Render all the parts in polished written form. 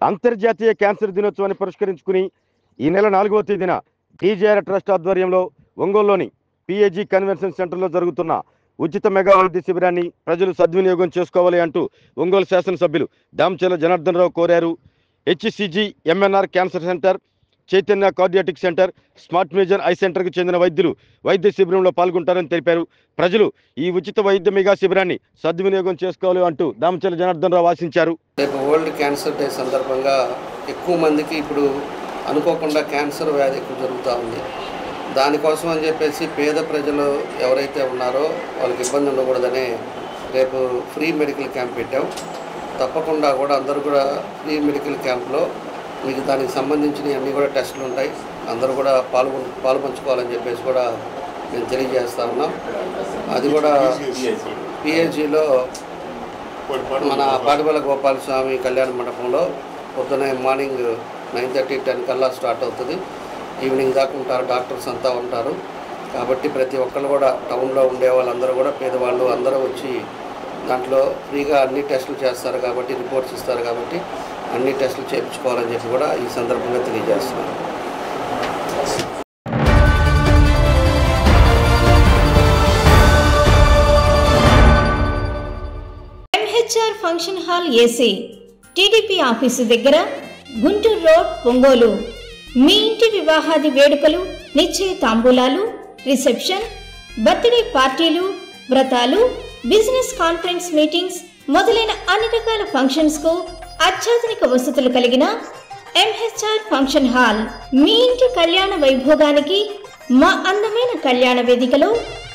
అంతర్జాతీయ క్యాన్సర్ దినోత్సవాన్ని పురస్కరించుకుని ఈ నెల 4వ తేదీన డీజేఆర్ ట్రస్ట్ ఆధ్వర్యంలో ఒంగోలులోని పిఏజీ కన్వెన్షన్ సెంటర్లో జరుగుతున్న ఉచిత మెగా వైద్య శిబిరాన్ని ప్రజలు సద్వినియోగం చేసుకోవాలి అంటూ ఒంగోలు శాసనసభ్యులు దామచర్ల జనార్దన్ రావు కోరారు. HCG MNR cancer centre, Chaitanya cardiac centre, smart major I సెంటర్కు చెందిన వైద్యులు వైద్య శిబిరంలో పాల్గొంటారని తెలిపారు. ప్రజలు ఈ ఉచిత వైద్య మెగా శిబిరాన్ని సద్వినియోగం చేసుకోవాలి అంటూ దామచర్ల జనార్దన్ రావు ఆశించారు. రేపు వరల్డ్ క్యాన్సర్ డే సందర్భంగా ఎక్కువ మందికి ఇప్పుడు అనుకోకుండా క్యాన్సర్ వ్యాధి ఎక్కువ జరుగుతూ ఉంది. దానికోసం అని చెప్పేసి పేద ప్రజలు ఎవరైతే ఉన్నారో వాళ్ళకి ఇబ్బంది ఉండకూడదని రేపు ఫ్రీ మెడికల్ క్యాంప్ పెట్టాం. తప్పకుండా కూడా అందరూ కూడా ఫ్రీ మెడికల్ క్యాంప్లో మీకు దానికి సంబంధించిన అన్నీ కూడా టెస్టులు ఉంటాయి. అందరూ కూడా పాల్పంచుకోవాలని చెప్పేసి కూడా మేము తెలియజేస్తా ఉన్నాం. అది కూడా పిహెచ్సిలో మన పాటిపల్లి గోపాలస్వామి కళ్యాణ మండపంలో పొద్దున మార్నింగ్ 9:30, 10 కల్లా స్టార్ట్ అవుతుంది. ఈవినింగ్ దాకా ఉంటారు, డాక్టర్స్ అంతా ఉంటారు. కాబట్టి ప్రతి ఒక్కరు కూడా టౌన్లో ఉండే వాళ్ళందరూ కూడా పేదవాళ్ళు అందరూ వచ్చి దాంట్లో ఫ్రీగా అన్ని టెస్టులు చేస్తారు కాబట్టి, రిపోర్ట్స్ ఇస్తారు కాబట్టి అన్ని టెస్టులు చేయించుకోవాలని చెప్పి కూడా ఈ సందర్భంగా తెలియజేస్తున్నాను. MHR function hall AC, TDP office దగ్గర, గుంటూరు రోడ్, ఒంగోలు. మీ ఇంటి వివాహాది వేడుకలు, నిశ్చయ తాంబూలాలు, రిసెప్షన్, బర్త్డే పార్టీలు, వ్రతాలు, బిజినెస్ కాన్ఫరెన్స్ మీటింగ్స్ మొదలైన అన్ని రకాల ఫంక్షన్స్ కు అత్యాధునిక వసతులు కలిగిన ఎంహెచ్ఆర్ ఫంక్షన్ హాల్ మీ ఇంటి కళ్యాణ వైభోగానికి మా అందమైన కళ్యాణ వేదికలో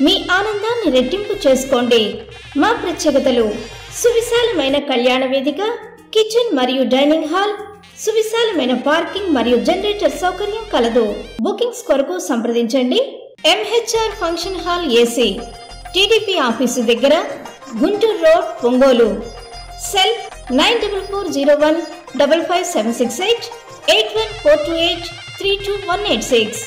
మీ ఆనందాన్ని రెట్టింపు చేసుకోండి. మా ప్రత్యేకతలు: సువిశాలమైన కళ్యాణ వేదిక, కిచెన్ మరియు డైనింగ్ హాల్, సువిశాలమైన పార్కింగ్ మరియు జనరేటర్ సౌకర్యం కలదు. బుకింగ్స్ కొరకు సంప్రదించండి. MHR function hall AC, TDP office దగ్గర, గుంటూరు రోడ్, ఒంగోలు. సెల్ 9440155768 8142832186.